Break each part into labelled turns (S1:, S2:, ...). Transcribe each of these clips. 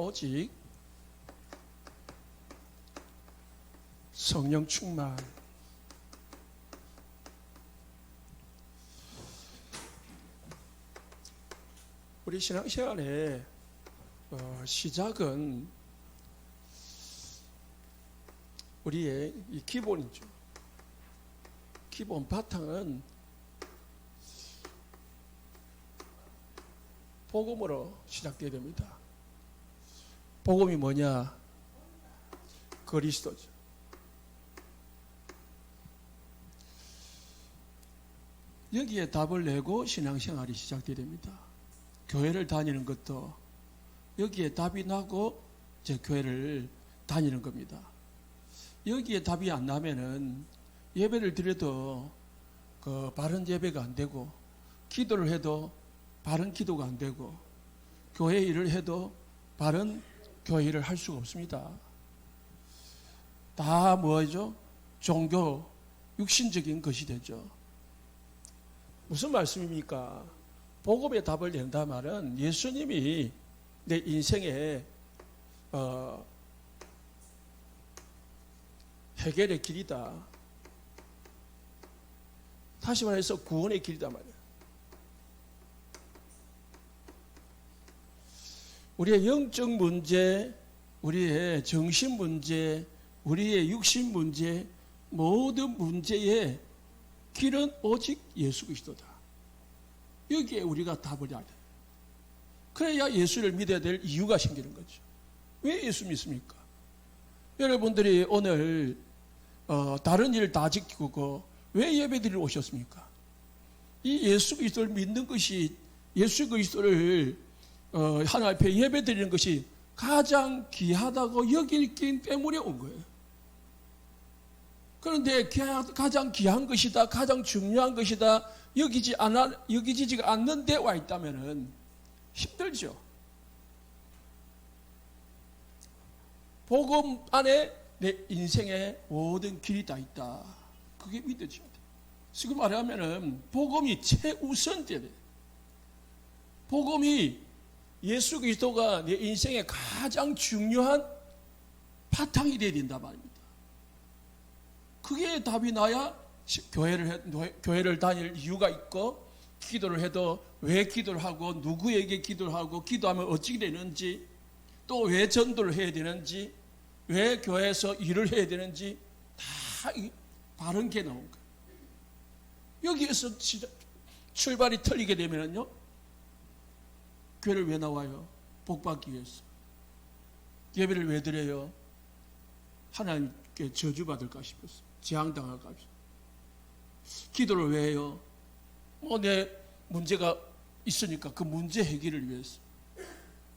S1: 오직 성령 충만. 우리 신앙생활의 시작은 우리의 이 기본이죠. 기본 바탕은 복음으로 시작되어야 됩니다. 복음이 뭐냐? 그리스도죠. 여기에 답을 내고 신앙생활이 시작되어야 됩니다. 교회를 다니는 것도 여기에 답이 나고 이제 교회를 다니는 겁니다. 여기에 답이 안 나면은 예배를 드려도 그 바른 예배가 안 되고, 기도를 해도 바른 기도가 안 되고, 교회 일을 해도 바른 교회 일을 할 수가 없습니다. 다 뭐죠? 종교, 육신적인 것이 되죠. 무슨 말씀입니까? 복음의 답을 낸다 말은 예수님이 내 인생의 해결의 길이다. 다시 말해서 구원의 길이다 말이에요. 우리의 영적 문제, 우리의 정신 문제, 우리의 육신 문제, 모든 문제의 길은 오직 예수 그리스도다. 여기에 우리가 답을 해야 돼. 그래야 예수를 믿어야 될 이유가 생기는 거죠. 왜 예수 믿습니까? 여러분들이 오늘 다른 일 다 지키고 왜 예배드리러 오셨습니까? 이 예수 그리스도를 믿는 것이, 예수 그리스도를 하나님 앞에 예배드리는 것이 가장 귀하다고 여기기 때문에 온 거예요. 그런데 가장 귀한 것이다, 가장 중요한 것이다 여기지가 않는데 와 있다면은 힘들죠. 복음 안에 내 인생의 모든 길이 다 있다. 그게 믿어져야 돼. 지금 말하면은 복음이 최우선돼야 돼. 복음이 예수 그리스도가 내 인생의 가장 중요한 바탕이 되어야 된다 말입니다. 그게 답이 나야 교회를 다닐 이유가 있고, 기도를 해도 왜 기도를 하고, 누구에게 기도를 하고, 기도하면 어찌 되는지, 또 왜 전도를 해야 되는지, 왜 교회에서 일을 해야 되는지 다 바른 게 나온 거예요. 여기에서 출발이 틀리게 되면요, 교회를 왜 나와요? 복 받기 위해서. 예배를 왜 드려요? 하나님께 저주받을까 싶어서, 재앙당할까 싶어서. 기도를 왜 해요? 내 문제가 있으니까 그 문제 해결을 위해서.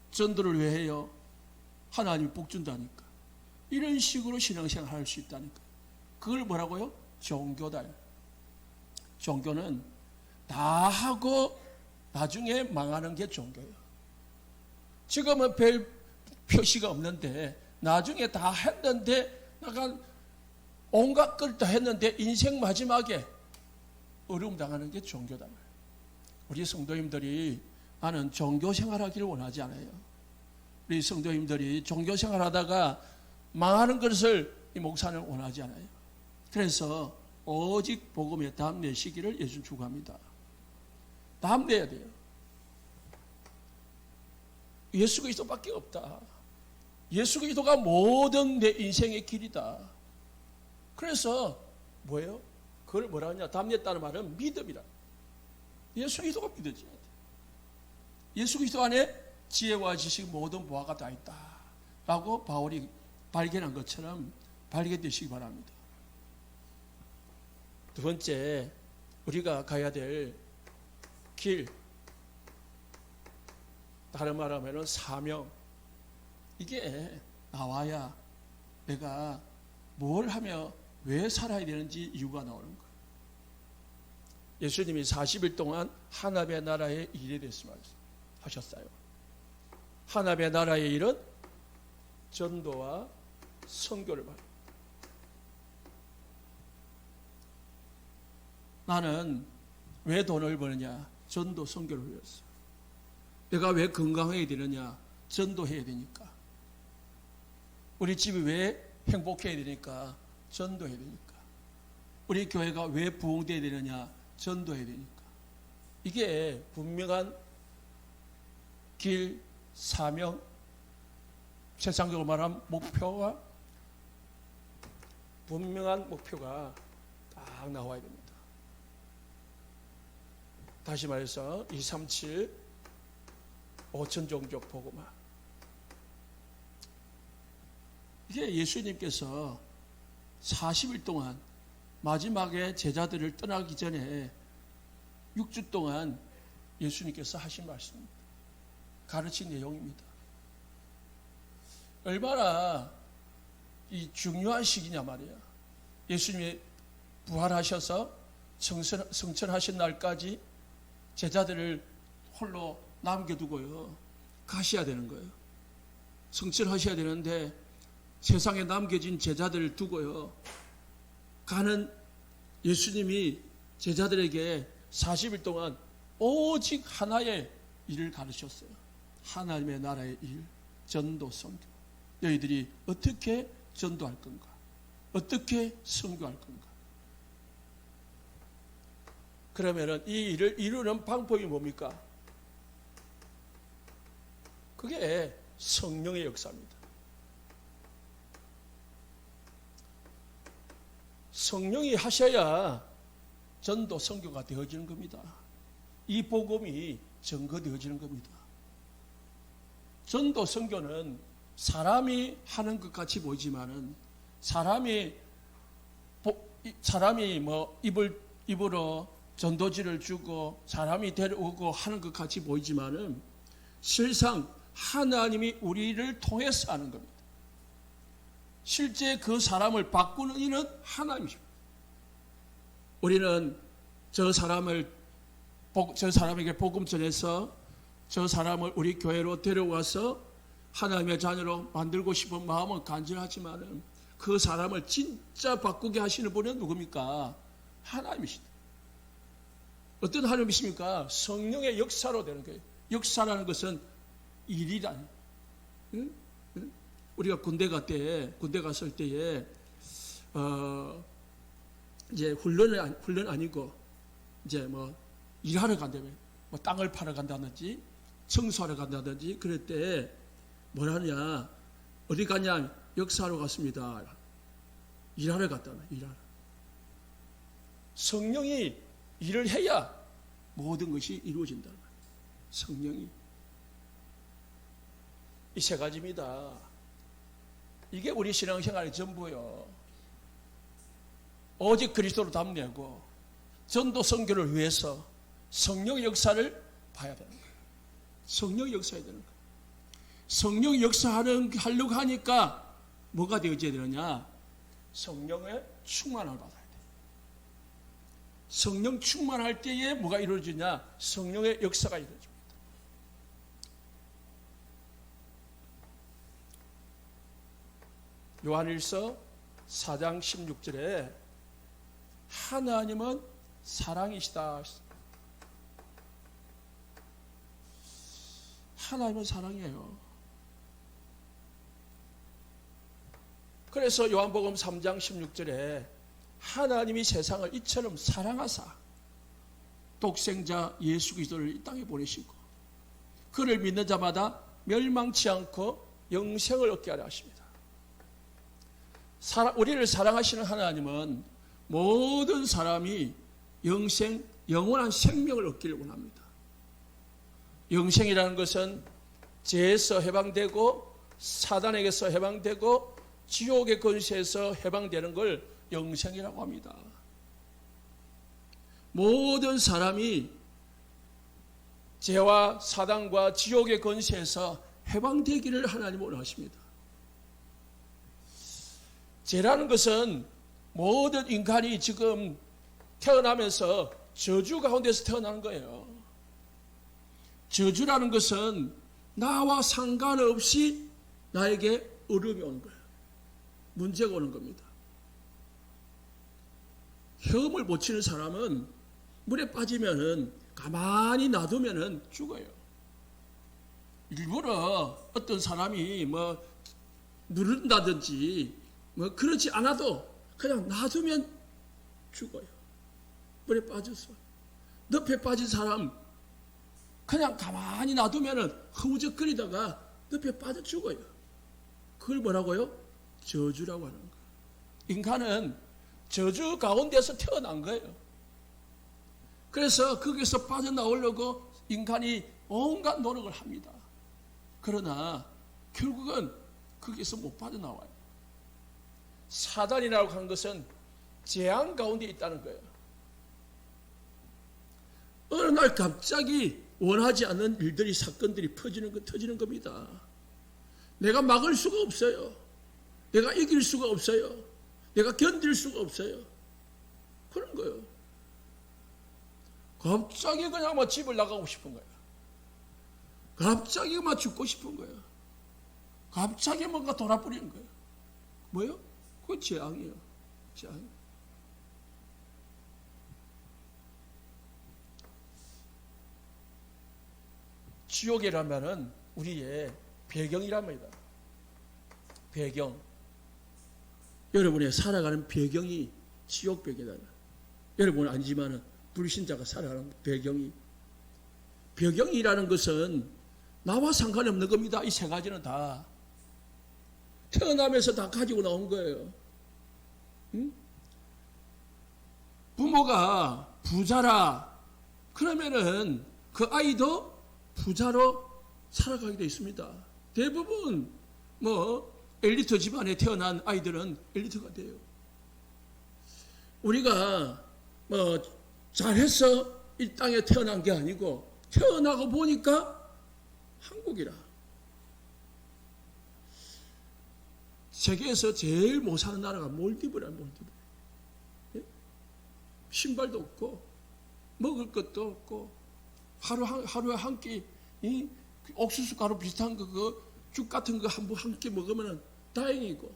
S1: 전도를 왜 해요? 하나님이 복 준다니까. 이런 식으로 신앙생활 할 수 있다니까. 그걸 뭐라고요? 종교다. 종교는 다 하고 나중에 망하는 게 종교예요. 지금은 별 표시가 없는데 나중에 다 했는데, 약간 온갖 걸 다 했는데 인생 마지막에 어려움 당하는 게 종교다. 우리 성도님들이 나는 종교 생활하기를 원하지 않아요. 우리 성도님들이 종교 생활하다가 망하는 것을 이 목사는 원하지 않아요. 그래서 오직 복음에 답 내시기를 예수 축원합니다. 답 내야 돼요. 예수 그리스도밖에 없다. 예수 그리스도가 모든 내 인생의 길이다. 그래서 뭐예요? 그걸 뭐라 하냐? 답 냈다는 말은 믿음이라. 예수 그리스도가 믿어져야 돼. 예수 그리스도 안에 지혜와 지식 모든 보화가 다 있다 라고 바울이 발견한 것처럼 발견되시기 바랍니다. 두 번째, 우리가 가야 될 길, 다른 말 하면 사명. 이게 나와야 내가 뭘 하며 왜 살아야 되는지 이유가 나오는 거예요. 예수님이 40일 동안 하나님의 나라의 일에 대해서 하셨어요. 하나님의 나라의 일은 전도와 선교를 말합니다. 나는 왜 돈을 버느냐? 전도 선교를 위해서. 내가 왜 건강해야 되느냐? 전도해야 되니까. 우리 집이 왜 행복해야 되니까? 전도해야 되니까. 우리 교회가 왜 부흥돼야 되느냐? 전도해야 되니까. 이게 분명한 길, 사명, 세상적으로 말하면 목표가, 분명한 목표가 딱 나와야 됩니다. 다시 말해서 237 5천 종족 복음화. 이게 예수님께서 40일 동안 마지막에 제자들을 떠나기 전에 6주 동안 예수님께서 하신 말씀입니다. 가르친 내용입니다. 얼마나 이 중요한 시기냐 말이야. 예수님이 부활하셔서 성천하신 날까지 제자들을 홀로 남겨두고요. 가셔야 되는 거예요. 성천하셔야 되는데 세상에 남겨진 제자들을 두고요. 가는 예수님이 제자들에게 40일 동안 오직 하나의 일을 가르쳤어요. 하나님의 나라의 일, 전도, 선교. 너희들이 어떻게 전도할 건가? 어떻게 선교할 건가? 그러면은 이 일을 이루는 방법이 뭡니까? 그게 성령의 역사입니다. 성령이 하셔야 전도 선교가 되어지는 겁니다. 이 복음이 증거되어지는 겁니다. 전도 선교는 사람이 하는 것 같이 보이지만은 사람이 뭐 입으로 전도지를 주고 사람이 데려오고 하는 것 같이 보이지만은 실상 하나님이 우리를 통해서 하는 겁니다. 실제 그 사람을 바꾸는 이는 하나님이십니다. 우리는 저 사람에게 복음 전해서 저 사람을 우리 교회로 데려와서 하나님의 자녀로 만들고 싶은 마음은 간절하지만 그 사람을 진짜 바꾸게 하시는 분은 누굽니까? 하나님이십니다. 어떤 하나님이십니까? 성령의 역사로 되는 거예요. 역사라는 것은 일이라는. 응? 우리가 군대 갔을 때에 이제 훈련 아니고 이제 뭐 일하러 간다면 뭐 땅을 파러 간다든지 청소하러 간다든지 그럴 때 뭐라 하냐? 어디 가냐? 역사하러 갔습니다. 일하러 갔다는 일하러. 성령이 일을 해야 모든 것이 이루어진다. 성령이. 이 세 가지입니다. 이게 우리 신앙생활의 전부요. 오직 그리스도로 담내고 전도 선교를 위해서 성령의 역사를 봐야 되는 거예요. 성령의 역사해야 되는 거예요. 성령의 역사하려고 하니까 뭐가 되어져야 되느냐? 성령의 충만을 받아야 돼요. 성령 충만할 때에 뭐가 이루어지냐? 성령의 역사가 이루어집니다. 요한일서 4장 16절에 하나님은 사랑이시다. 하나님은 사랑이에요. 그래서 요한복음 3장 16절에 하나님이 세상을 이처럼 사랑하사 독생자 예수 그리스도를 이 땅에 보내시고 그를 믿는 자마다 멸망치 않고 영생을 얻게 하려 하십니다. 우리를 사랑하시는 하나님은 모든 사람이 영원한 생명을 얻기를 원합니다. 영생이라는 것은 죄에서 해방되고 사단에게서 해방되고 지옥의 권세에서 해방되는 걸 영생이라고 합니다. 모든 사람이 죄와 사단과 지옥의 권세에서 해방되기를 하나님은 원하십니다. 죄라는 것은 모든 인간이 지금 태어나면서 저주 가운데서 태어나는 거예요. 저주라는 것은 나와 상관없이 나에게 어려움이 오는 거예요. 문제가 오는 겁니다. 헤엄을 못 치는 사람은 물에 빠지면은 가만히 놔두면은 죽어요. 일부러 어떤 사람이 누른다든지 그렇지 않아도 그냥 놔두면 죽어요. 물에 빠져서. 늪에 빠진 사람 그냥 가만히 놔두면 허우적거리다가 늪에 빠져 죽어요. 그걸 뭐라고요? 저주라고 하는 거예요. 인간은 저주 가운데서 태어난 거예요. 그래서 거기서 빠져나오려고 인간이 온갖 노력을 합니다. 그러나 결국은 거기서 못 빠져나와요. 사단이라고 하는 것은 재앙 가운데 있다는 거예요. 어느 날 갑자기 원하지 않는 일들이, 사건들이 터지는 겁니다. 내가 막을 수가 없어요. 내가 이길 수가 없어요. 내가 견딜 수가 없어요. 그런 거예요. 갑자기 그냥 집을 나가고 싶은 거예요. 갑자기 죽고 싶은 거예요. 갑자기 뭔가 돌아버리는 거예요. 뭐요? 그거 재앙이에요. 재앙. 지옥이라면은 우리의 배경이랍니다. 배경. 여러분의 살아가는 배경이 지옥 배경이다. 여러분은 아니지만은 불신자가 살아가는 배경이라는 것은 나와 상관이 없는 겁니다. 이 세 가지는 다 태어나면서 다 가지고 나온 거예요. 응? 부모가 부자라 그러면은 그 아이도 부자로 살아가게 되어 있습니다. 대부분 엘리트 집안에 태어난 아이들은 엘리트가 돼요. 우리가 잘해서 이 땅에 태어난 게 아니고 태어나고 보니까 한국이라. 세계에서 제일 못 사는 나라가 몰디브라. 몰디브. 예? 신발도 없고 먹을 것도 없고 하루에 한 끼 옥수수 가루 비슷한 죽 같은 거 한 끼 먹으면 다행이고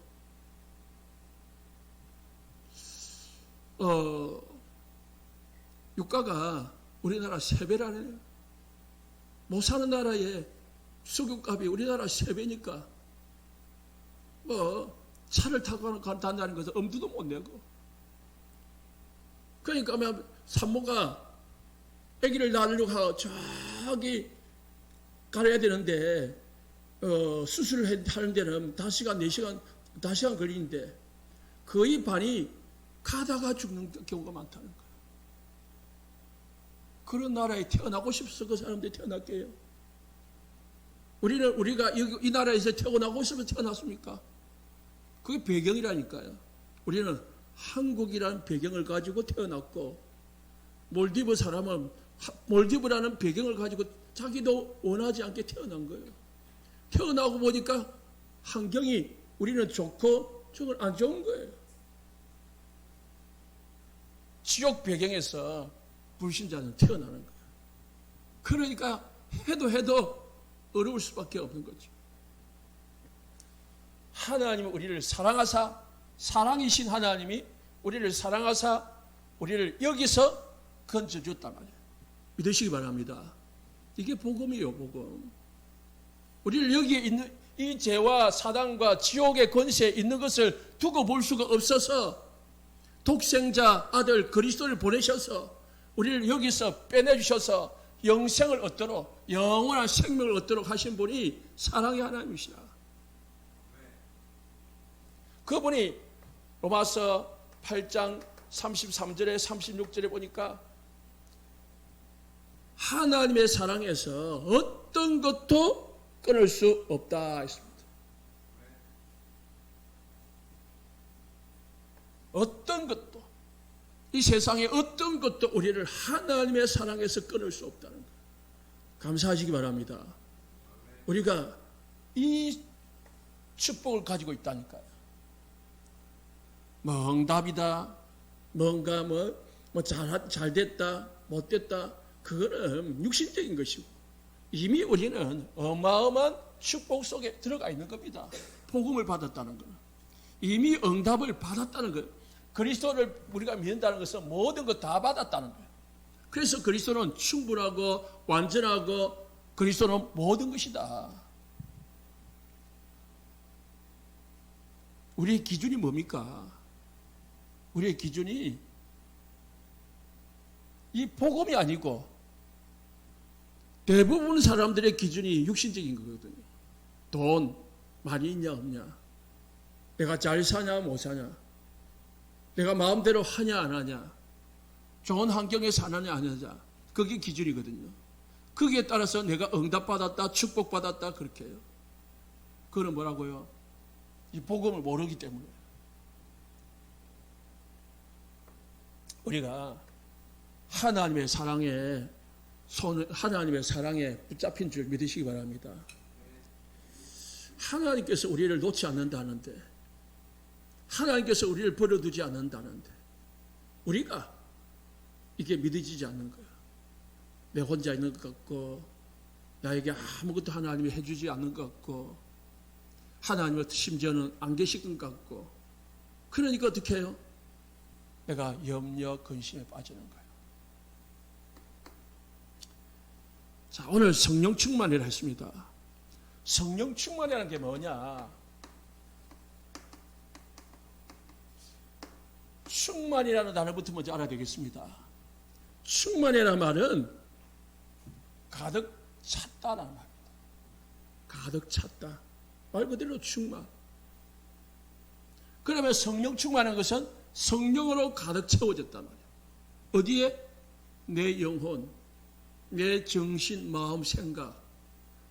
S1: 유가가 우리나라 3배라네요. 못 사는 나라에 석유값이 우리나라 3배니까 차를 타고 간다는 것은 엄두도 못 내고 그러니까 산모가 아기를 낳으려고 하고 저기 가려야 되는데 수술을 하는 데는 5시간, 4시간, 5시간 걸리는데 거의 반이 가다가 죽는 경우가 많다는 거예요. 그런 나라에 태어나고 싶어서 그 사람들이 태어났게요. 우리가 이 나라에서 태어나고 싶어서 태어났습니까? 그게 배경이라니까요. 우리는 한국이라는 배경을 가지고 태어났고 몰디브 사람은 몰디브라는 배경을 가지고 자기도 원하지 않게 태어난 거예요. 태어나고 보니까 환경이 우리는 좋고 저건 안 좋은 거예요. 지옥 배경에서 불신자는 태어나는 거예요. 그러니까 해도 어려울 수밖에 없는 거죠. 하나님은 우리를 사랑하사, 사랑이신 하나님이 우리를 사랑하사 우리를 여기서 건져줬단 말이에요. 믿으시기 바랍니다. 이게 복음이에요, 복음. 우리를 여기에 있는 이 죄와 사단과 지옥의 권세에 있는 것을 두고 볼 수가 없어서 독생자 아들 그리스도를 보내셔서 우리를 여기서 빼내주셔서 영생을 얻도록 영원한 생명을 얻도록 하신 분이 사랑의 하나님이시라. 그분이 로마서 8장 33절에 36절에 보니까 하나님의 사랑에서 어떤 것도 끊을 수 없다 했습니다. 어떤 것도 이 세상에 어떤 것도 우리를 하나님의 사랑에서 끊을 수 없다는 거예요. 감사하시기 바랍니다. 우리가 이 축복을 가지고 있다니까요. 응답이다, 뭔가 잘 됐다, 못 됐다, 그거는 육신적인 것이고 이미 우리는 어마어마한 축복 속에 들어가 있는 겁니다. 복음을 받았다는 거는 이미 응답을 받았다는 거예요. 그리스도를 우리가 믿는다는 것은 모든 것 다 받았다는 거예요. 그래서 그리스도는 충분하고 완전하고 그리스도는 모든 것이다. 우리의 기준이 뭡니까? 우리의 기준이 이 복음이 아니고 대부분 사람들의 기준이 육신적인 거거든요. 돈 많이 있냐 없냐, 내가 잘 사냐 못 사냐, 내가 마음대로 하냐 안 하냐, 좋은 환경에 사느냐 안 하냐, 그게 기준이거든요. 거기에 따라서 내가 응답받았다 축복받았다 그렇게 해요. 그거는 뭐라고요? 이 복음을 모르기 때문에. 우리가 하나님의 사랑에 붙잡힌 줄 믿으시기 바랍니다. 하나님께서 우리를 놓지 않는다는데, 하나님께서 우리를 버려두지 않는다는데, 우리가 이게 믿어지지 않는 거야. 내 혼자 있는 것 같고, 나에게 아무것도 하나님이 해주지 않는 것 같고, 하나님을 심지어는 안 계신 것 같고, 그러니까 어떻게 해요? 내가 염려, 근심에 빠지는 거예요. 자, 오늘 성령 충만이라 했습니다. 성령 충만이라는 게 뭐냐? 충만이라는 단어부터 먼저 알아야 되겠습니다. 충만이라는 말은 가득 찼다라는 말입니다. 가득 찼다. 말 그대로 충만. 그러면 성령 충만한 것은 성령으로 가득 채워졌단 말이에요. 어디에? 내 영혼, 내 정신, 마음, 생각,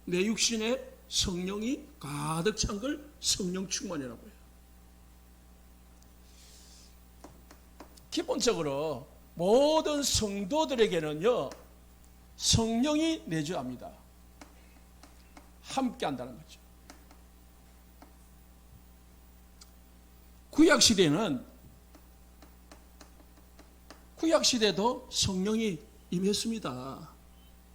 S1: 내 육신에 성령이 가득 찬 걸 성령 충만이라고 해요. 기본적으로 모든 성도들에게는요, 성령이 내주합니다. 함께 한다는 거죠. 구약시대도 성령이 임했습니다.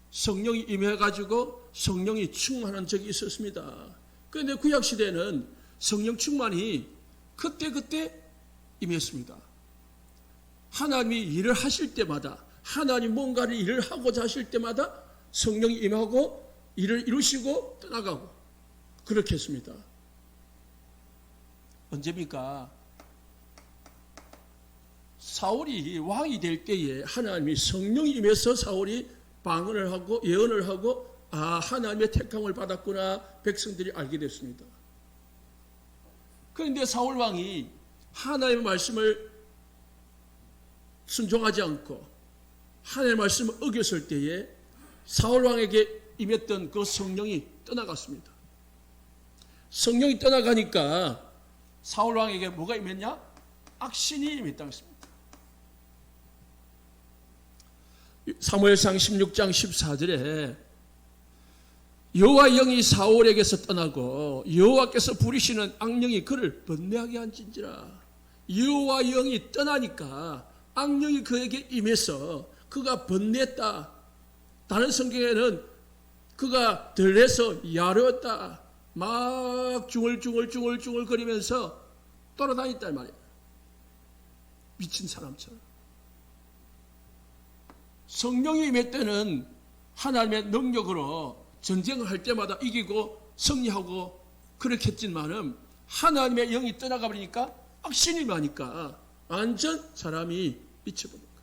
S1: 성령이 임해가지고 성령이 충만한 적이 있었습니다. 그런데 구약시대는 성령 충만이 그때그때 임했습니다. 하나님이 일을 하실 때마다, 하나님 뭔가를 일을 하고자 하실 때마다 성령이 임하고 일을 이루시고 떠나가고 그렇게 했습니다. 언제입니까? 사울이 왕이 될 때에 하나님이 성령이 임해서 사울이 방언을 하고 예언을 하고, 아, 하나님의 택함을 받았구나 백성들이 알게 됐습니다. 그런데 사울 왕이 하나님의 말씀을 순종하지 않고 하나님의 말씀을 어겼을 때에 사울 왕에게 임했던 그 성령이 떠나갔습니다. 성령이 떠나가니까 사울 왕에게 뭐가 임했냐? 악신이 임했다고 했습니다. 사무엘상 16장 14절에 여호와의 영이 사울에게서 떠나고 여호와께서 부리시는 악령이 그를 번뇌하게 한진지라. 여호와의 영이 떠나니까 악령이 그에게 임해서 그가 번뇌했다. 다른 성경에는 그가 들레서 야르었다. 막 중얼중얼 거리면서 돌아다녔단 말이에요. 미친 사람처럼. 성령이 임할 때는 하나님의 능력으로 전쟁을 할 때마다 이기고 승리하고 그렇게 했지만은 하나님의 영이 떠나가 버리니까 악신이 많으니까 완전 사람이 미쳐버린 거예요.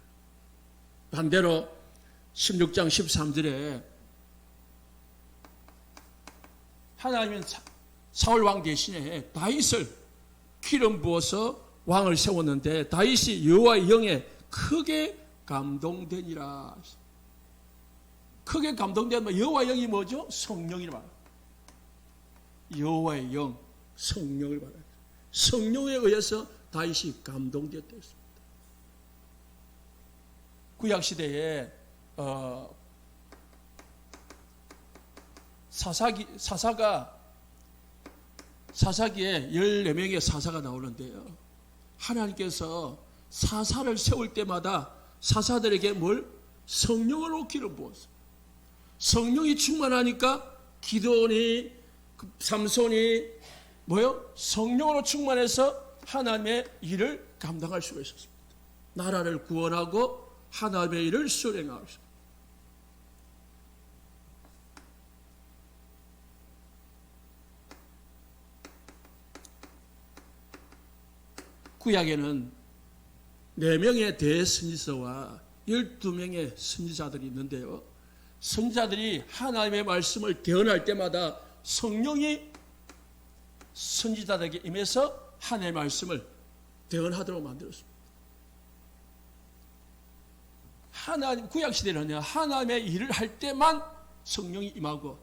S1: 반대로 16장 13절에 하나님은 사울 왕 대신에 다윗을 기름 부어서 왕을 세웠는데 다윗이 여호와의 영에 크게 감동되니라. 크게 감동되면 여호와의 영이 뭐죠? 성령이라 말합니다. 여호와의 영, 성령을 말합니다. 성령에 의해서 다윗이 감동되었다 했습니다. 구약시대에 사사기에 14명의 사사가 나오는데요. 하나님께서 사사를 세울 때마다 사사들에게 뭘? 성령으로 기름 부었어요. 성령이 충만하니까 기드온이, 삼손이 뭐요? 성령으로 충만해서 하나님의 일을 감당할 수가 있었습니다. 나라를 구원하고 하나님의 일을 수행하고 있습니다. 구약에는 4명의 대선지서와 12명의 선지자들이 있는데요. 선지자들이 하나님의 말씀을 대언할 때마다 성령이 선지자들에게 임해서 하나님의 말씀을 대언하도록 만들었습니다. 하나님 구약 시대는요, 하나님의 일을 할 때만 성령이 임하고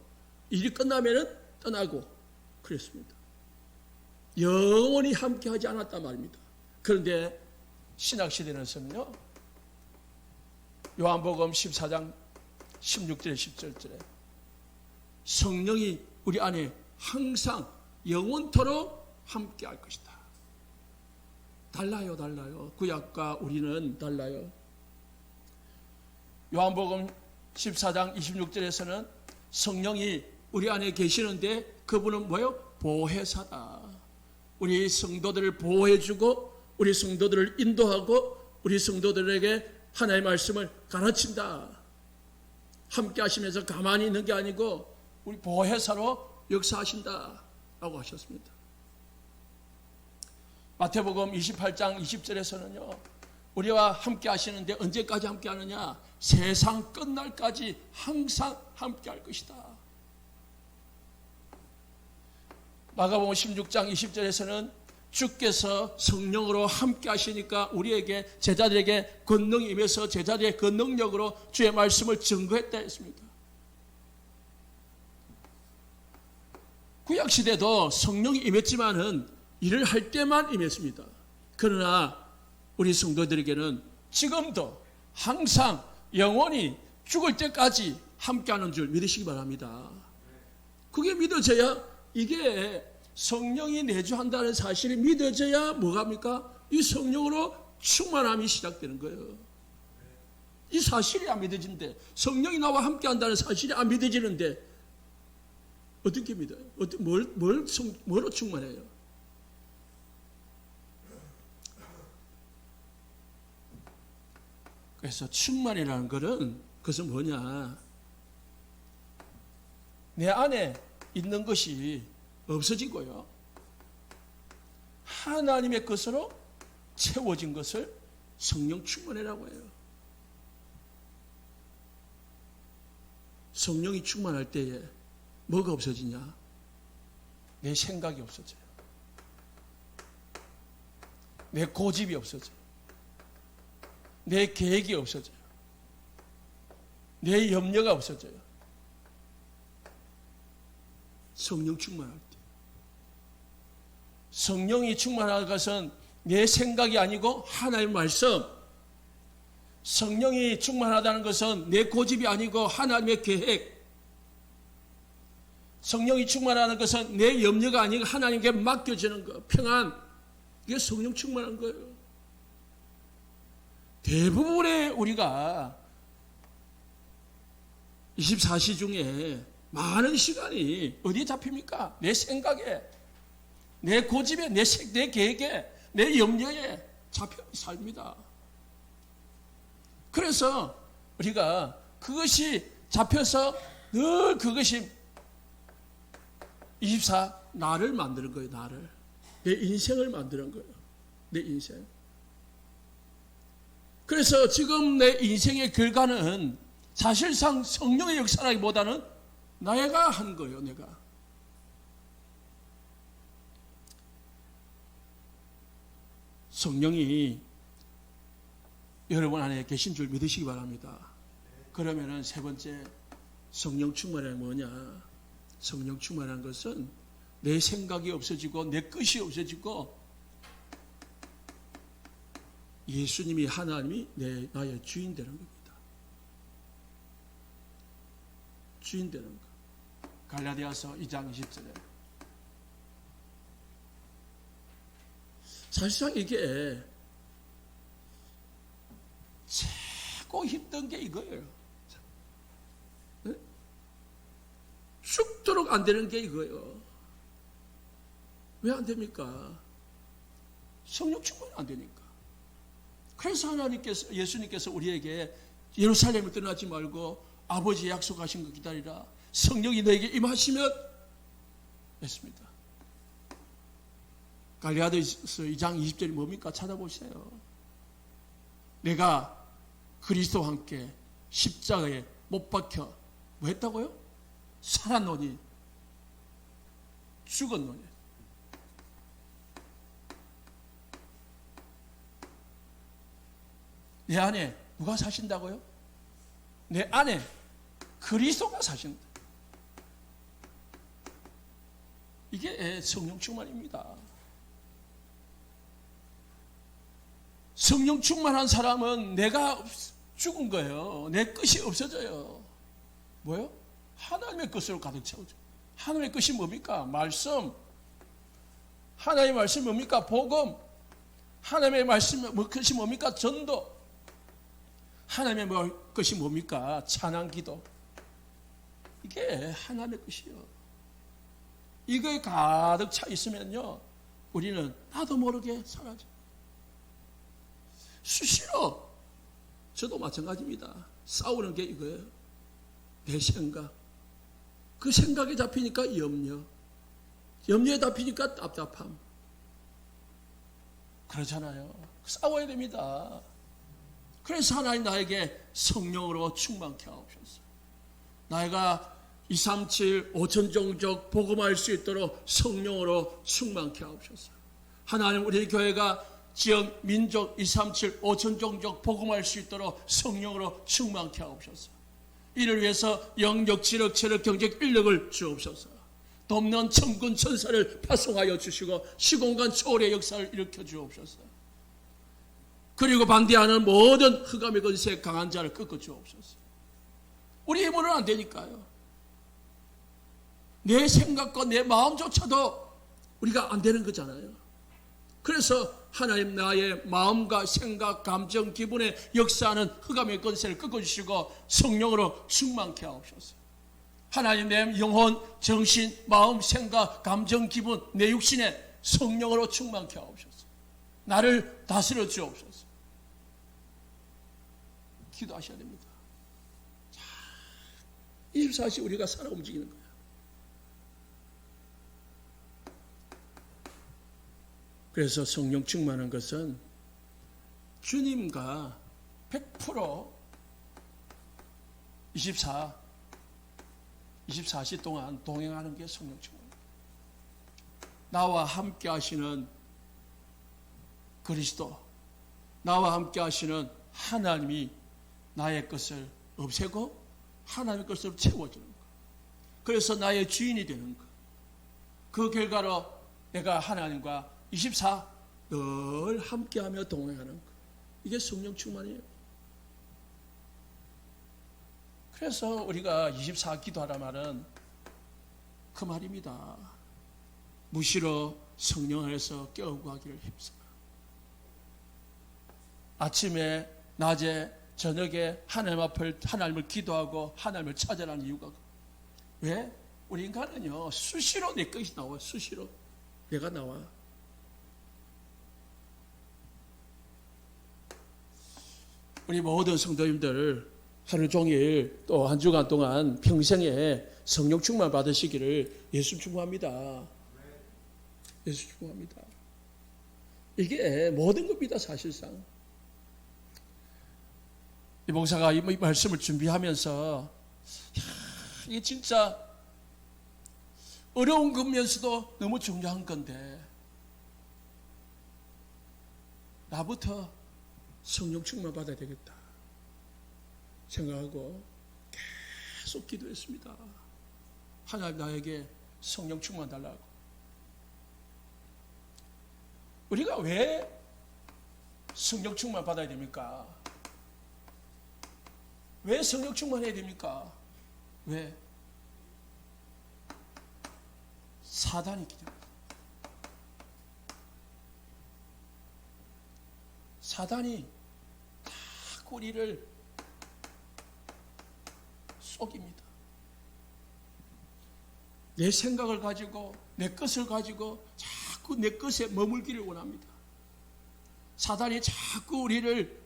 S1: 일이 끝나면은 떠나고 그랬습니다. 영원히 함께하지 않았단 말입니다. 그런데 신약 시대에서는요, 요한복음 14장 16절에 17절에 성령이 우리 안에 항상 영원토록 함께할 것이다. 달라요. 구약과 우리는 달라요. 요한복음 14장 26절에서는 성령이 우리 안에 계시는데 그분은 뭐예요? 보혜사다. 우리 성도들을 보호해주고 우리 성도들을 인도하고 우리 성도들에게 하나님의 말씀을 가르친다. 함께 하시면서 가만히 있는 게 아니고 우리 보혜사로 역사하신다 라고 하셨습니다. 마태복음 28장 20절에서는요, 우리와 함께 하시는데 언제까지 함께 하느냐? 세상 끝날까지 항상 함께 할 것이다. 마가복음 16장 20절에서는 주께서 성령으로 함께 하시니까 우리에게 제자들에게 권능이 임해서 제자들의 그 능력으로 주의 말씀을 증거했다 했습니다. 구약시대도 성령이 임했지만은 일을 할 때만 임했습니다. 그러나 우리 성도들에게는 지금도 항상 영원히 죽을 때까지 함께하는 줄 믿으시기 바랍니다. 그게 믿어져야, 이게 성령이 내주한다는 사실이 믿어져야 뭐가 합니까? 이 성령으로 충만함이 시작되는 거예요. 이 사실이 안 믿어지는데, 성령이 나와 함께한다는 사실이 안 믿어지는데 어떻게 믿어요? 뭐로 충만해요? 그래서 충만이라는 것은 그것은 뭐냐? 내 안에 있는 것이 없어지고요, 하나님의 것으로 채워진 것을 성령 충만이라고 해요. 성령이 충만할 때에 뭐가 없어지냐? 내 생각이 없어져요. 내 고집이 없어져요. 내 계획이 없어져요. 내 염려가 없어져요. 성령 충만할 때. 성령이 충만한 것은 내 생각이 아니고 하나님의 말씀. 성령이 충만하다는 것은 내 고집이 아니고 하나님의 계획. 성령이 충만하는 것은 내 염려가 아니고 하나님께 맡겨지는 것, 평안. 이게 성령 충만한 거예요. 대부분의 우리가 24시 중에 많은 시간이 어디에 잡힙니까? 내 생각에, 내 고집에, 내 계획에, 내 염려에 잡혀 삽니다. 그래서 우리가 그것이 잡혀서 늘 그것이 24 나를 만드는 거예요. 나를. 내 인생을 만드는 거예요. 내 인생. 그래서 지금 내 인생의 결과는 사실상 성령의 역사라기보다는 내가 한 거예요. 내가. 성령이 여러분 안에 계신 줄 믿으시기 바랍니다. 그러면은 세 번째, 성령 충만이란 뭐냐? 성령 충만한 것은 내 생각이 없어지고 내 것이 없어지고 예수님이, 하나님이 나의 주인 되는 겁니다. 주인 되는 것. 갈라디아서 2장 20절에. 사실상 이게 최고 힘든 게 이거예요. 죽도록 안 되는 게 이거예요. 왜 안 됩니까? 성령 충만이 안 되니까. 그래서 하나님께서, 예수님께서 우리에게 예루살렘을 떠나지 말고 아버지의 약속하신 거 기다리라. 성령이 너에게 임하시면 했습니다. 갈라디아서 2장 20절이 뭡니까? 찾아보세요. 내가 그리스도와 함께 십자가에 못 박혀 뭐 했다고요? 살았노니 죽었노니. 내 안에 누가 사신다고요? 내 안에 그리스도가 사신다. 이게 성령 충만입니다. 성령 충만한 사람은 내가 죽은 거예요. 내 것이 없어져요. 뭐요? 하나님의 것으로 가득 채워져. 하나님의 것이 뭡니까? 말씀. 하나님의 말씀이 뭡니까? 복음. 하나님의 말씀이 것이 뭡니까? 전도. 하나님의 것이 뭡니까? 찬양 기도. 이게 하나님의 것이요. 이거에 가득 차 있으면요, 우리는 나도 모르게 사라져. 수시로 저도 마찬가지입니다. 싸우는 게 이거예요. 내 생각. 그 생각에 잡히니까 염려. 염려에 잡히니까 답답함. 그렇잖아요. 싸워야 됩니다. 그래서 하나님 나에게 성령으로 충만케 하옵소서. 나이가 237, 5천 종족 복음할 수 있도록 성령으로 충만케 하옵소서. 하나님 우리 교회가 지역 민족 237, 5천 종족 복음할 수 있도록 성령으로 충만케 하옵소서. 이를 위해서 영적, 지력, 체력, 경제적 인력을 주옵소서. 돕는 천군 천사를 파송하여 주시고 시공간 초월의 역사를 일으켜 주옵소서. 그리고 반대하는 모든 흑암의 권세 강한 자를 꺾어 주옵소서. 우리 힘으로는 안 되니까요. 내 생각과 내 마음조차도 우리가 안 되는 거잖아요. 그래서 하나님 나의 마음과 생각, 감정, 기분에 역사하는 흑암의 권세를 꺾어주시고 성령으로 충만케 하옵소서. 하나님 내 영혼, 정신, 마음, 생각, 감정, 기분, 내 육신에 성령으로 충만케 하옵소서. 나를 다스려 주옵소서. 기도하셔야 됩니다. 자, 24시 우리가 살아 움직이는 거예요. 그래서 성령 충만한 것은 주님과 100% 24시 동안 동행하는 게 성령 충만입니다. 나와 함께 하시는 그리스도, 나와 함께 하시는 하나님이 나의 것을 없애고 하나님의 것으로 채워주는 것. 그래서 나의 주인이 되는 것. 그 결과로 내가 하나님과 24 늘 함께하며 동행하는 것. 이게 성령 충만이에요. 그래서 우리가 24 기도하라 말은 그 말입니다. 무시로 성령 안에서 깨우고 하기를 힘써. 아침에, 낮에, 저녁에 하나님을 기도하고 하나님을 찾아라는 이유가 왜? 우리 인간은요 수시로 내 것이 나와. 수시로 내가 나와. 우리 모든 성도님들 하루 종일 또 한 주간 동안 평생에 성령 충만 받으시기를 예수 축복합니다. 예수 축복합니다. 이게 모든 겁니다. 사실상 이 목사가 이 말씀을 준비하면서 이게 진짜 어려운 거면서도 너무 중요한 건데 나부터 성령 충만 받아야 되겠다 생각하고 계속 기도했습니다. 하나님 나에게 성령 충만 달라고. 우리가 왜 성령 충만 받아야 됩니까? 왜 성령 충만해야 됩니까? 왜? 사단이 있기 때문에. 사단이 자꾸 우리를 속입니다. 내 생각을 가지고 내 것을 가지고 자꾸 내 것에 머물기를 원합니다. 사단이 자꾸 우리를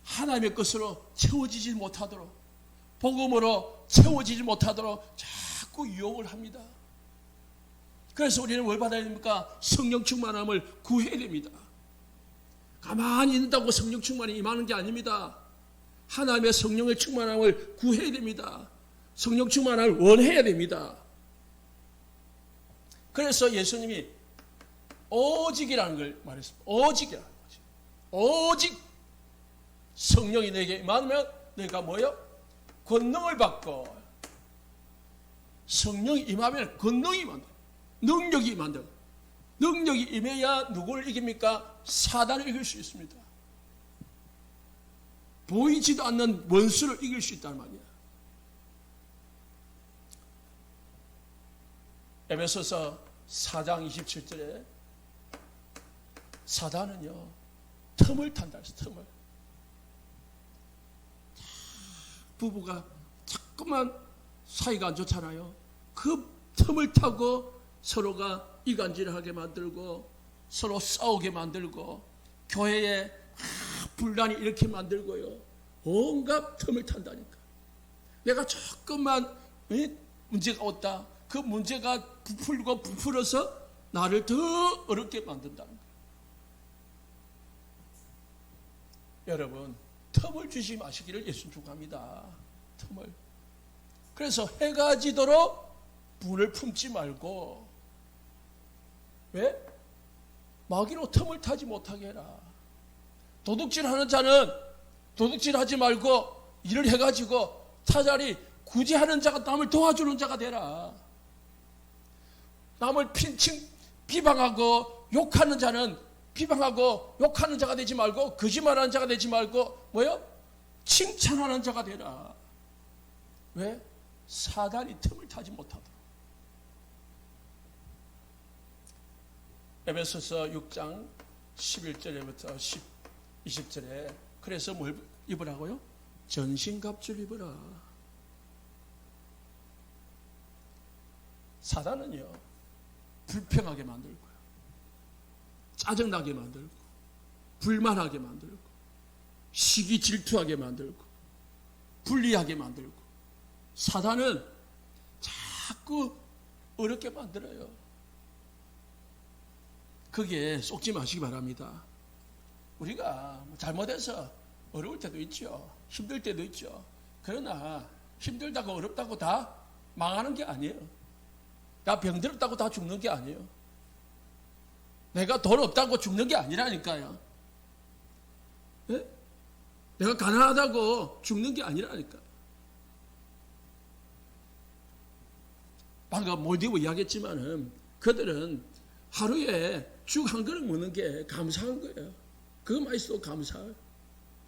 S1: 하나님의 것으로 채워지지 못하도록, 복음으로 채워지지 못하도록 자꾸 유혹을 합니다. 그래서 우리는 뭘 받아야 됩니까? 성령 충만함을 구해야 됩니다. 가만히 있는다고 성령 충만이 임하는 게 아닙니다. 하나님의 성령의 충만함을 구해야 됩니다. 성령 충만함을 원해야 됩니다. 그래서 예수님이 오직이라는 걸 말했습니다. 오직이라는 거죠. 오직 성령이 내게 임하면 내가 뭐요? 권능을 받고, 성령이 임하면 권능이 임한다. 능력이 임한다. 능력이 임해야 누구를 이깁니까? 사단을 이길 수 있습니다. 보이지도 않는 원수를 이길 수 있단 말이야. 에베소서 4장 27절에 사단은요, 틈을 탄다 했어. 틈을. 부부가 자꾸만 사이가 안 좋잖아요. 그 틈을 타고 서로가 이간질하게 만들고, 서로 싸우게 만들고, 교회에 분란이 이렇게 만들고요. 온갖 틈을 탄다니까. 내가 조금만 문제가 왔다. 그 문제가 부풀어서 나를 더 어렵게 만든다는 거예요. 여러분, 틈을 주시 마시기를 예수 축복합니다. 틈을. 그래서 해가 지도록 분을 품지 말고, 왜? 마귀로 틈을 타지 못하게 해라. 도둑질하는 자는 도둑질하지 말고 일을 해가지고 차라리 구제하는 자가, 남을 도와주는 자가 되라. 남을 비방하고 욕하는 자는 비방하고 욕하는 자가 되지 말고, 거짓말하는 자가 되지 말고 뭐요? 칭찬하는 자가 되라. 왜? 사단이 틈을 타지 못하도록. 에베소서 6장 11절부터 20절에 그래서 뭘 입으라고요? 전신갑주를 입으라. 사단은요, 불평하게 만들고요, 짜증나게 만들고, 불만하게 만들고, 시기 질투하게 만들고, 불리하게 만들고, 사단은 자꾸 어렵게 만들어요. 거기에 속지 마시기 바랍니다. 우리가 잘못해서 어려울 때도 있죠. 힘들 때도 있죠. 그러나 힘들다고 어렵다고 다 망하는 게 아니에요. 나 병들었다고 다 죽는 게 아니에요. 내가 돈 없다고 죽는 게 아니라니까요. 네? 내가 가난하다고 죽는 게 아니라니까요. 방금 몰디브 이야기했지만은 그들은 하루에 죽 한 그릇 먹는 게 감사한 거예요. 그것만 있어도 감사해요.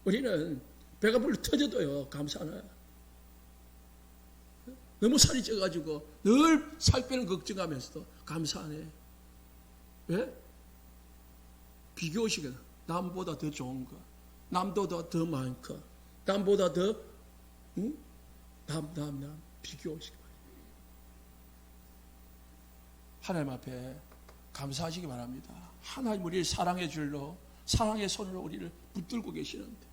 S1: 우리는 배가 불러 터져도요, 감사하나요? 너무 살이 쪄가지고 늘 살 빼는 걱정하면서도 감사하네. 왜? 비교식은 남보다 더 좋은 거, 남보다 더 많고, 남보다 더 남 비교식. 하나님 앞에 감사하시기 바랍니다. 하나님 우리를 사랑의 줄로, 사랑의 손으로 우리를 붙들고 계시는데,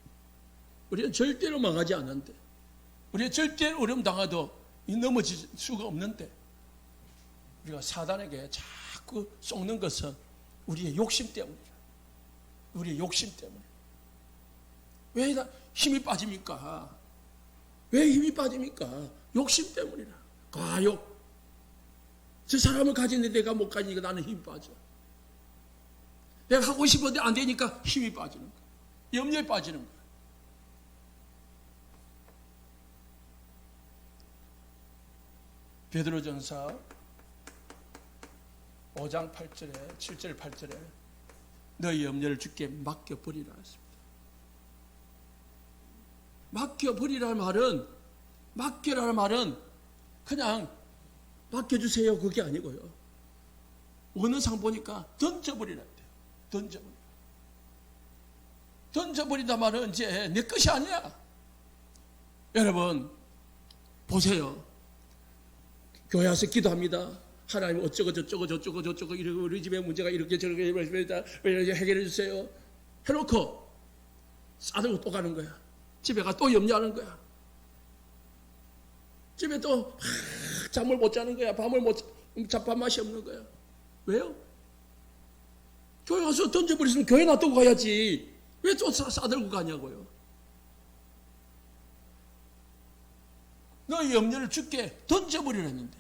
S1: 우리는 절대로 망하지 않는데, 우리는 절대로 어려움 당해도 넘어질 수가 없는데, 우리가 사단에게 자꾸 속는 것은 우리의 욕심 때문이라. 우리의 욕심 때문에. 왜 힘이 빠집니까? 왜 힘이 빠집니까? 욕심 때문이라. 과욕. 저 사람을 가지는데 내가 못 가지니까 나는 힘이 빠져. 내가 하고 싶은데 안 되니까 힘이 빠지는 거야. 염려에 빠지는 거야. 베드로전서 5장 8절에 7절 8절에 너희 염려를 주께 맡겨버리라 했습니다. 맡겨버리라는 말은, 맡겨라는 말은 그냥 맡겨주세요 그게 아니고요. 어느 상 보니까 던져버리라 했대요. 던져버리라. 던져버리다 말은 이제 내 것이 아니야. 여러분 보세요. 교회 와서 기도합니다. 하나님 어쩌고 저쩌고 우리 집에 문제가 이렇게 저렇게 해결해 주세요. 해놓고 싸들고 또 가는 거야. 집에 가 또 염려하는 거야. 집에 또 잠을 못 자는 거야. 밤을 못 자, 밥맛이 없는 거야. 왜요? 교회 가서 던져버렸으면 교회 놔두고 가야지. 왜 또 싸들고 가냐고요. 너의 염려를 주께 던져버리라는데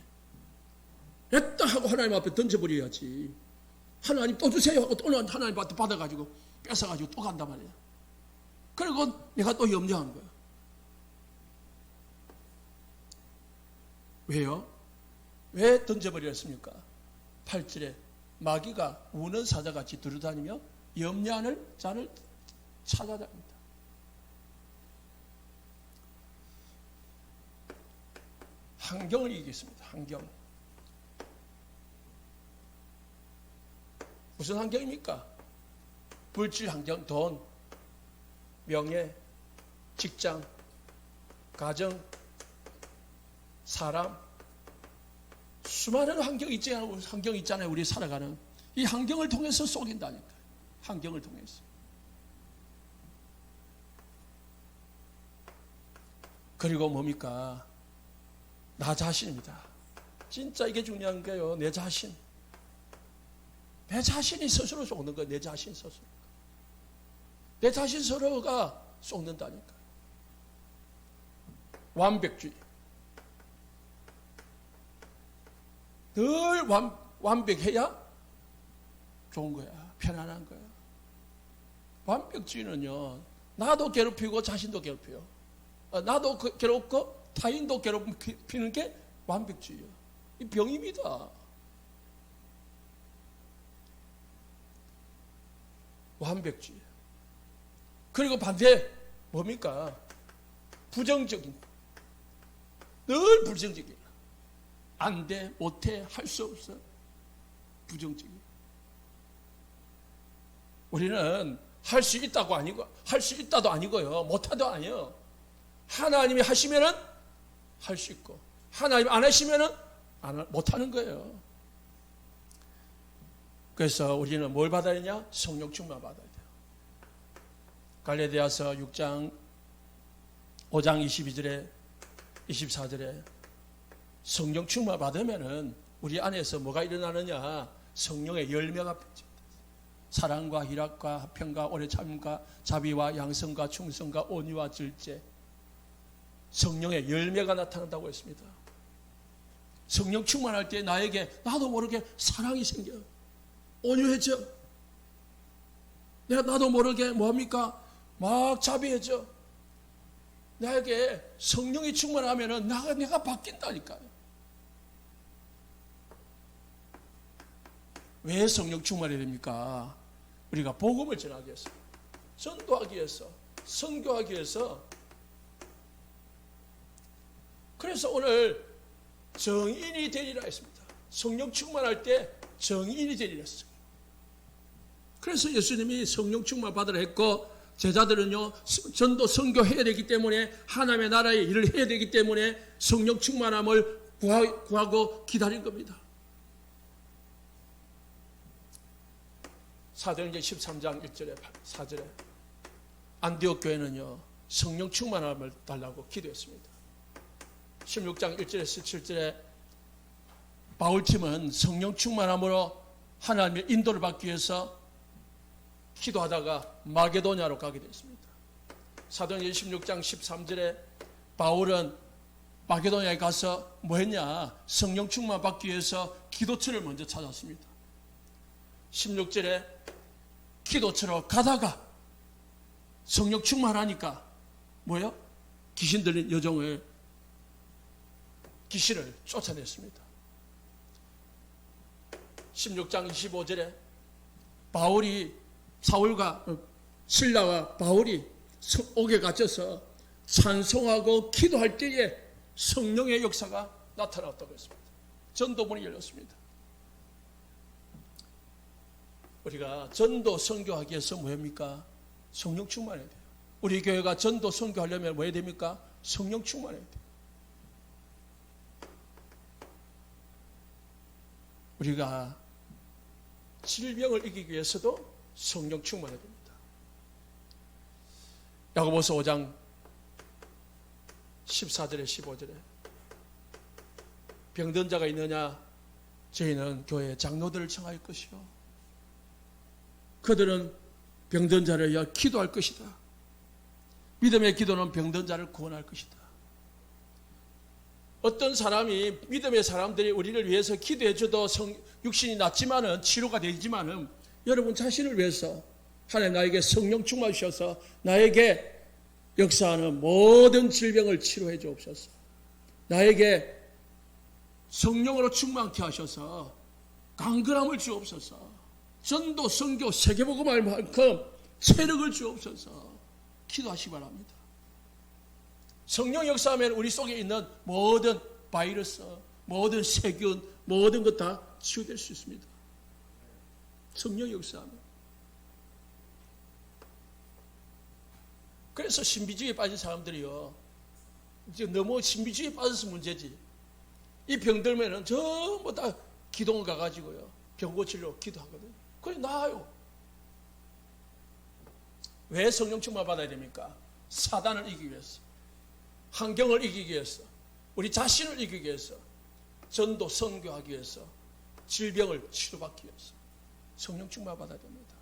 S1: 됐다 하고 하나님 앞에 던져버려야지. 하나님 또 주세요 하고 또 하나님 앞에 받아가지고 뺏어가지고 또 간단 말이야. 그리고 내가 또 염려한 거야. 왜요? 왜 던져버렸습니까? 8절에 마귀가 우는 사자같이 두루다니며 염려하는 자를 찾아다닙니다. 환경을 이기겠습니다. 환경. 무슨 환경입니까? 물질 환경, 돈, 명예, 직장, 가정, 사람, 수많은 환경이 있잖아요. 우리 살아가는 이 환경을 통해서 속인다니까. 환경을 통해서. 그리고 뭡니까? 나 자신입니다. 진짜 이게 중요한 거예요. 내 자신. 내 자신이 스스로 속는 거예요. 내 자신 스스로. 내 자신 스스로가 속는다니까. 완벽주의. 늘 완벽해야 좋은 거야. 편안한 거야. 완벽주의는요. 나도 괴롭히고 자신도 괴롭혀요. 나도 괴롭고 타인도 괴롭히는 게 완벽주의예요. 이 병입니다. 완벽주의. 그리고 반대 뭡니까? 부정적인. 늘 부정적이야. 안 돼, 못해, 할 수 없어. 부정적이야. 우리는 할 수 있다고 아니고, 할 수 있다도 아니고요. 못하도 아니에요. 하나님이 하시면은 할 수 있고, 하나님 안 하시면은 못하는 거예요. 그래서 우리는 뭘 받아야 되냐? 성령 충만 받아야 돼요. 갈라디아서 6장 5장 22절에 24절에 성령 충만 받으면은 우리 안에서 뭐가 일어나느냐? 성령의 열매가 맺힙니다. 사랑과 희락과 화평과 오래 참음과 자비와 양성과 충성과 온유와 절제. 성령의 열매가 나타난다고 했습니다. 성령 충만할 때 나에게 나도 모르게 사랑이 생겨요. 온유해져. 나도 모르게 뭐합니까? 막 자비해져. 나에게 성령이 충만하면은 내가 바뀐다니까요. 왜 성령 충만해야 됩니까? 우리가 복음을 전하기 위해서, 전도하기 위해서, 선교하기 위해서. 그래서 오늘 정인이 되리라 했습니다. 성령 충만할 때 정인이 되리라 했어요. 그래서 예수님이 성령 충만 받으라 했고, 제자들은요 전도 선교해야 되기 때문에 하나님의 나라의 일을 해야 되기 때문에 성령 충만함을 구하고 기다린 겁니다. 사도행전 13장 1절에 4절에 안디옥 교회는요 성령 충만함을 달라고 기도했습니다. 16장 1절에서 7절에 바울팀은 성령 충만함으로 하나님의 인도를 받기 위해서 기도하다가 마게도냐로 가게 됐습니다. 사도행전 16장 13절에 바울은 마게도냐에 가서 뭐 했냐? 성령 충만 받기 위해서 기도처를 먼저 찾았습니다. 16절에 기도처로 가다가 성령 충만하니까 뭐예요? 귀신 들린 여종을 귀신을 쫓아냈습니다. 16장 25절에 사울과 신라와 바울이 옥에 갇혀서 찬송하고 기도할 때에 성령의 역사가 나타났다고 했습니다. 전도문이 열렸습니다. 우리가 전도 선교하기 위해서 뭐합니까? 성령 충만해야 돼요. 우리 교회가 전도 선교하려면 뭐 해야 됩니까? 성령 충만해야 돼요. 우리가 질병을 이기기 위해서도 성령 충만해야 됩니다. 야고보서 5장 14절에 15절에 병든 자가 있느냐? 저희는 교회 장로들을 청할 것이요. 그들은 병든 자를 위하여 기도할 것이다. 믿음의 기도는 병든 자를 구원할 것이다. 어떤 사람이, 믿음의 사람들이 우리를 위해서 기도해줘도 육신이 낫지만은, 치료가 되지만은, 여러분 자신을 위해서 하나님 나에게 성령 충만 주셔서 나에게 역사하는 모든 질병을 치료해 주옵소서. 나에게 성령으로 충만케 하셔서 강건함을 주옵소서. 전도, 선교, 세계복음할 만큼 체력을 주옵소서. 기도하시기 바랍니다. 성령 역사하면 우리 속에 있는 모든 바이러스, 모든 세균, 모든 것 다 치유될 수 있습니다. 성령 역사하면. 그래서 신비주의에 빠진 사람들이요, 이제 너무 신비주의에 빠져서 문제지. 이 병들면은 전부 다 기도원 가가지고요, 병 고치려고 기도하거든요. 그래 나아요. 왜 성령 충만 받아야 됩니까? 사단을 이기기 위해서, 환경을 이기기 위해서, 우리 자신을 이기기 위해서, 전도 선교하기 위해서, 질병을 치료받기 위해서 성령 충만 받아야 됩니다.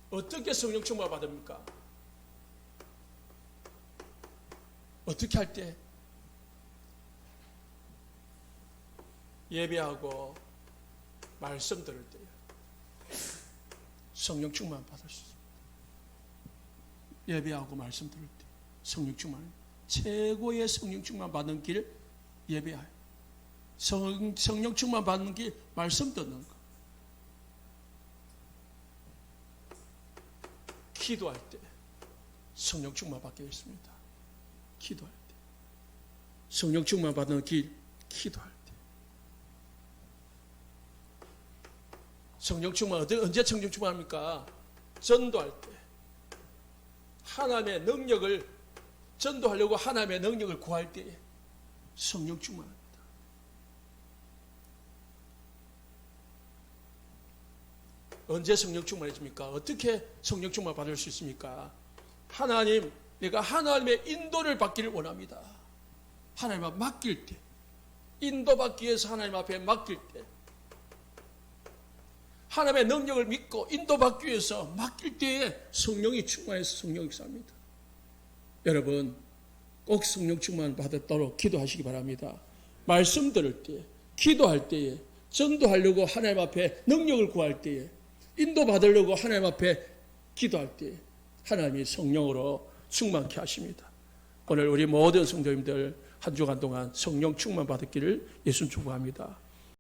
S1: 어떻게 성령 충만 받습니까? 어떻게 할 때? 예배하고 말씀 들을 때 성령 충만 받을 수 있습니다. 예배하고 말씀 들을 때 성령 충만, 최고의 성령 충만 받는 길 예배하여, 성령 충만 받는 길 말씀 듣는 것, 기도할 때 성령 충만 받게 있습니다. 기도할 때 성령 충만 받는 길, 기도할 때. 성령 충만 언제 성령 충만합니까? 전도할 때, 하나님의 능력을, 전도하려고 하나님의 능력을 구할 때에 성령 충만합니다. 언제 성령 충만해집니까? 어떻게 성령 충만 받을 수 있습니까? 하나님, 내가 하나님의 인도를 받기를 원합니다. 하나님 앞에 맡길 때, 인도받기 위해서 하나님 앞에 맡길 때, 하나님의 능력을 믿고 인도받기 위해서 맡길 때에 성령이 충만해서 성령이 삽니다. 여러분 꼭 성령 충만 받도록 기도하시기 바랍니다. 말씀 들을 때, 기도할 때에, 전도하려고 하나님 앞에 능력을 구할 때에, 인도받으려고 하나님 앞에 기도할 때에 하나님이 성령으로 충만케 하십니다. 오늘 우리 모든 성도님들 한 주간 동안 성령 충만 받았기를 예수 축복합니다.